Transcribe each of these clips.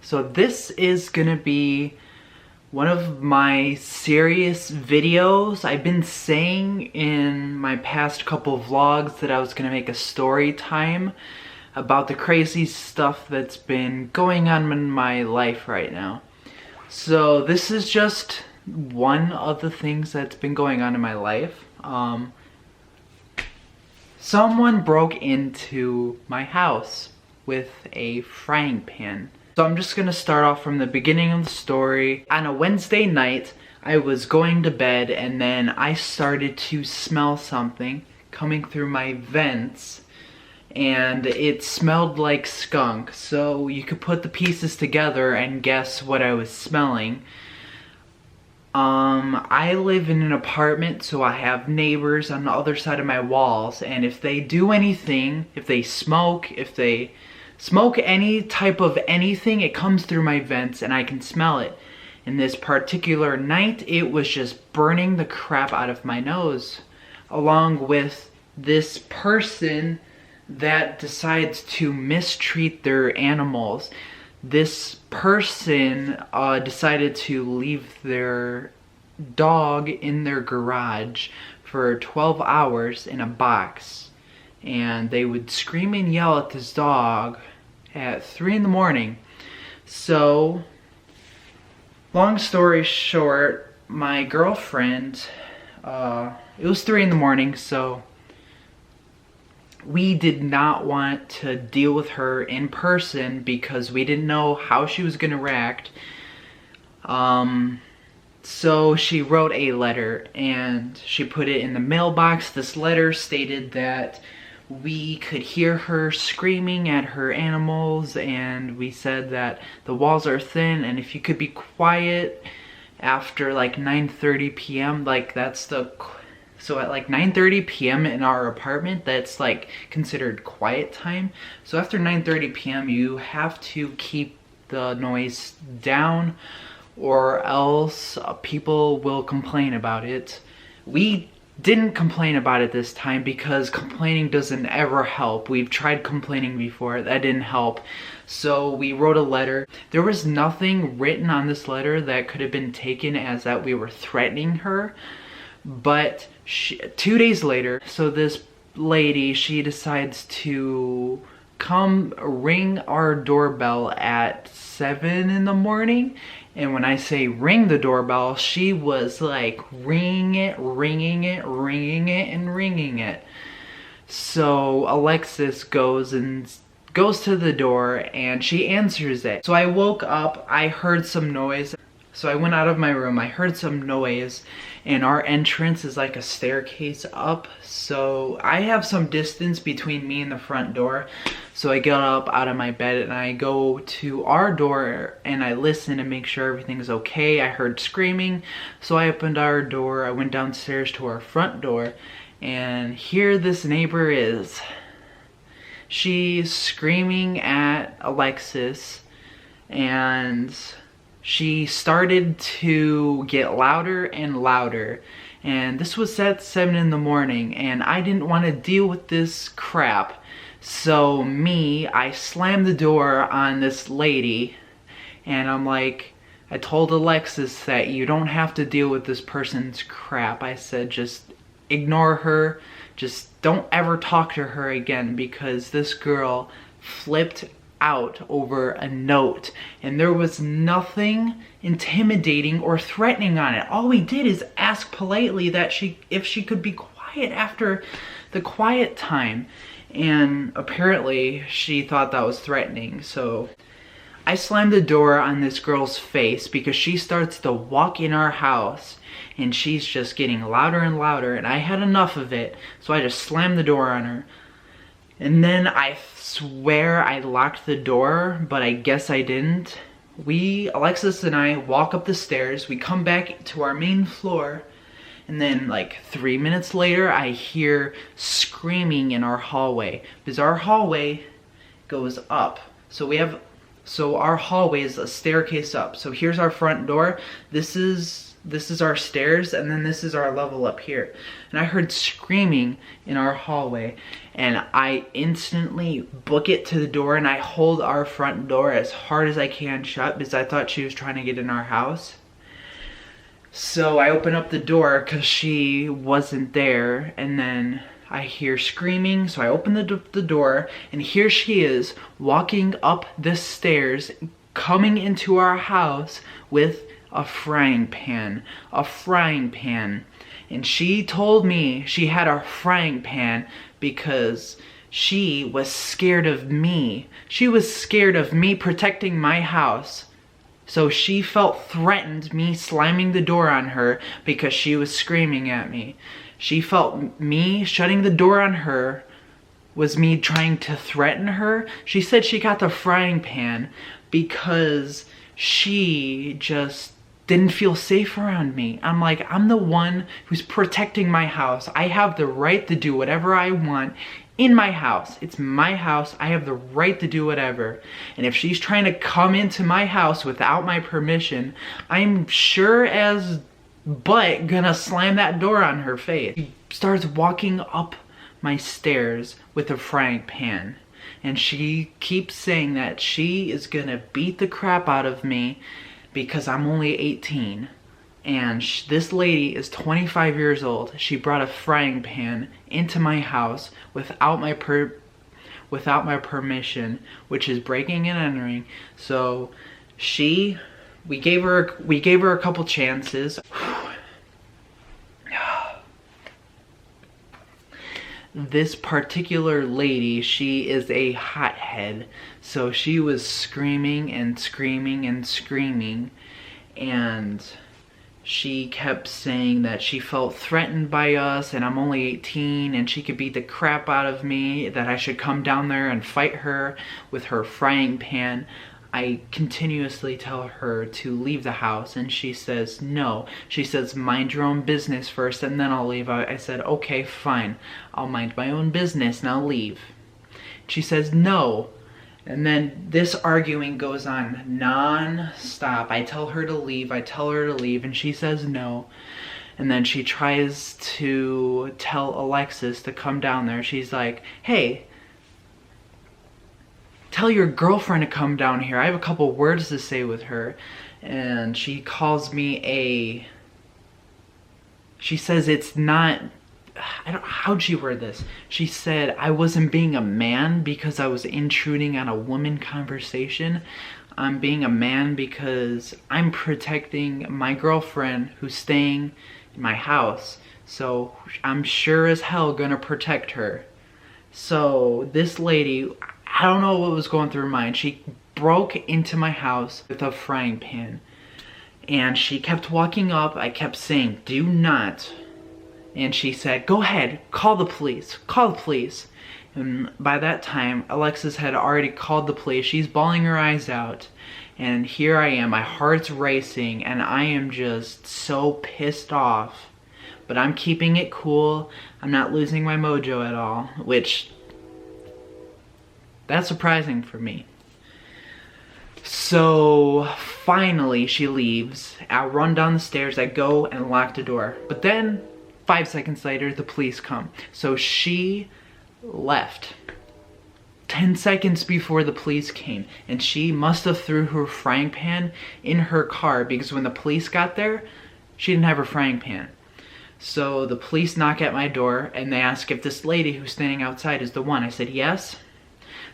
So this is gonna be one of my serious videos. I've been saying in my past couple vlogs that I was gonna make a story time about the crazy stuff that's been going on in my life right now. So this is just one of the things that's been going on in my life. Someone broke into my house with a frying pan. So I'm just gonna start off from the beginning of the story. On a Wednesday night, I was going to bed and then I started to smell something coming through my vents, and it smelled like skunk. So you could put the pieces together and guess what I was smelling. I live in an apartment, so I have neighbors on the other side of my walls, and if they do anything, if they smoke any type of anything, it comes through my vents and I can smell it. And this particular night, it was just burning the crap out of my nose, along with this person that decides to mistreat their animals. This person decided to leave their dog in their garage for 12 hours in a box. And they would scream and yell at this dog at 3 in the morning. So, long story short, my girlfriend, it was 3 in the morning, so we did not want to deal with her in person because we didn't know how she was gonna react. So she wrote a letter and she put it in the mailbox. This letter stated that we could hear her screaming at her animals, and we said that the walls are thin and if you could be quiet after like 9:30 p.m. like that's the... So at like 9:30 p.m. in our apartment, that's like considered quiet time. So after 9:30 p.m. you have to keep the noise down or else people will complain about it. We didn't complain about it this time because complaining doesn't ever help. We've tried complaining before, that didn't help. So we wrote a letter. There was nothing written on this letter that could have been taken as that we were threatening her. But 2 days later, so this lady, she decides to come ring our doorbell at 7 in the morning. And when I say ring the doorbell, she was like ringing it, ringing it, ringing it, and ringing it. So Alexis goes to the door and she answers it. So I woke up, I heard some noise. So I went out of my room, I heard some noise, and our entrance is like a staircase up. So I have some distance between me and the front door. So I get up out of my bed and I go to our door and I listen to make sure everything's okay. I heard screaming, so I opened our door, I went downstairs to our front door, and here this neighbor is. She's screaming at Alexis, and she started to get louder and louder. And this was at 7 in the morning and I didn't want to deal with this crap. So I slammed the door on this lady and I'm like, I told Alexis that you don't have to deal with this person's crap. I said just ignore her, just don't ever talk to her again, because this girl flipped out over a note and there was nothing intimidating or threatening on it. All we did is ask politely that if she could be quiet after the quiet time, and apparently she thought that was threatening. So I slammed the door on this girl's face because she starts to walk in our house and she's just getting louder and louder, and I had enough of it, so I just slammed the door on her. And then I swear I locked the door, but I guess I didn't. Alexis and I walk up the stairs, we come back to our main floor, and then like 3 minutes later I hear screaming in our hallway, because our hallway goes up. So we have So our hallway is a staircase up. So here's our front door. This is our stairs, and then this is our level up here. And I heard screaming in our hallway, and I instantly book it to the door, and I hold our front door as hard as I can shut because I thought she was trying to get in our house. So I open up the door because she wasn't there, and then I hear screaming, so I open the door, and here she is walking up the stairs, coming into our house with a frying pan. And she told me she had a frying pan because she was scared of me. She was scared of me protecting my house. So she felt threatened, me slamming the door on her because she was screaming at me. She felt me shutting the door on her was me trying to threaten her. She said she got the frying pan because she just didn't feel safe around me. I'm like, I'm the one who's protecting my house. I have the right to do whatever I want in my house. It's my house. I have the right to do whatever. And if she's trying to come into my house without my permission, I'm sure as butt gonna slam that door on her face. She starts walking up my stairs with a frying pan. And she keeps saying that she is gonna beat the crap out of me because I'm only 18. And this lady is 25 years old. She brought a frying pan into my house without my permission, which is breaking and entering. So we gave her a couple chances. This particular lady, she is a hothead. So she was screaming and screaming and screaming, and she kept saying that she felt threatened by us, and I'm only 18 and she could beat the crap out of me, that I should come down there and fight her with her frying pan. I continuously tell her to leave the house, and she says no. She says, mind your own business first and then I'll leave. I said, okay, fine. I'll mind my own business and I'll leave. She says no. And then this arguing goes on non-stop. I tell her to leave, and she says no. And then she tries to tell Alexis to come down there. She's like, hey, tell your girlfriend to come down here. I have a couple words to say with her. And she calls me she says it's not, how'd she word this? She said I wasn't being a man because I was intruding on a woman conversation. I'm being a man because I'm protecting my girlfriend who's staying in my house. So I'm sure as hell gonna protect her. So this lady, I don't know what was going through her mind. She broke into my house with a frying pan. And she kept walking up. I kept saying, do not. And she said, go ahead, call the police, call the police. And by that time, Alexis had already called the police. She's bawling her eyes out. And here I am, my heart's racing, and I am just so pissed off. But I'm keeping it cool. I'm not losing my mojo at all, which, that's surprising for me. So finally she leaves. I run down the stairs, I go and lock the door. But then 5 seconds later, the police come. So she left 10 seconds before the police came, and she must have threw her frying pan in her car because when the police got there, she didn't have her frying pan. So the police knock at my door and they ask if this lady who's standing outside is the one. I said yes.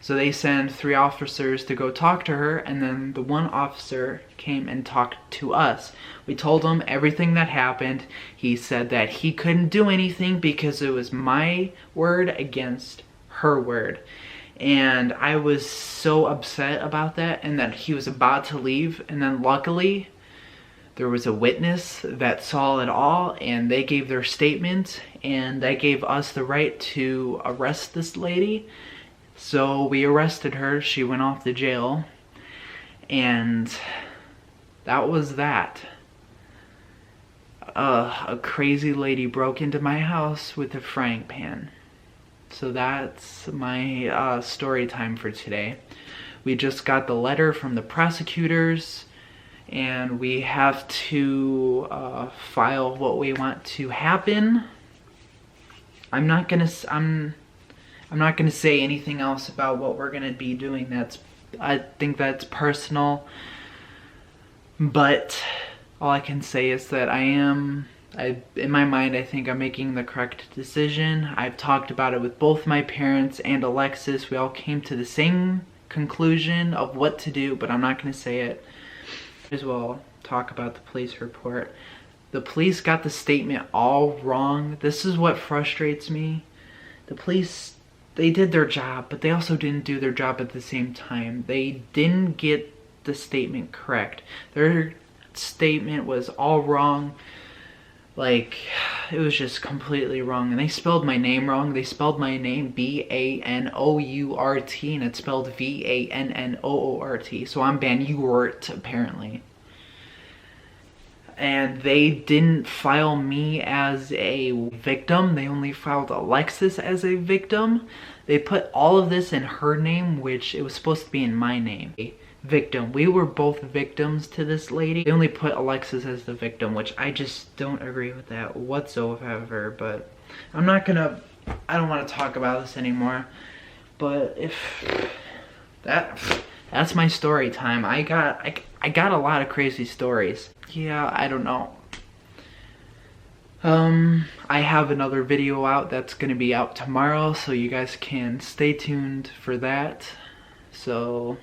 So they send 3 officers to go talk to her, and then the 1 officer came and talked to us. We told him everything that happened. He said that he couldn't do anything because it was my word against her word. And I was so upset about that, and that he was about to leave, and then luckily there was a witness that saw it all, and they gave their statement, and that gave us the right to arrest this lady. So we arrested her. She went off to jail, and that was that. A crazy lady broke into my house with a frying pan. So that's my story time for today. We just got the letter from the prosecutors, and we have to file what we want to happen. I'm not gonna say anything else about what we're gonna be doing. I think that's personal. But all I can say is that in my mind, I think I'm making the correct decision. I've talked about it with both my parents and Alexis. We all came to the same conclusion of what to do, but I'm not gonna say it. As well, talk about the police report. The police got the statement all wrong. This is what frustrates me. The police, they did their job, but they also didn't do their job at the same time. They didn't get the statement correct. Their statement was all wrong. Like, it was just completely wrong. And they spelled my name wrong. They spelled my name VanNoort, and it's spelled VanNoort. So I'm VanNoort, apparently. And they didn't file me as a victim. They only filed Alexis as a victim. They put all of this in her name, which it was supposed to be in my name. Victim. We were both victims to this lady. They only put Alexis as the victim, which I just don't agree with that whatsoever. But I don't want to talk about this anymore. But that's my story time. I got a lot of crazy stories. Yeah, I don't know. I have another video out that's gonna be out tomorrow, so you guys can stay tuned for that. So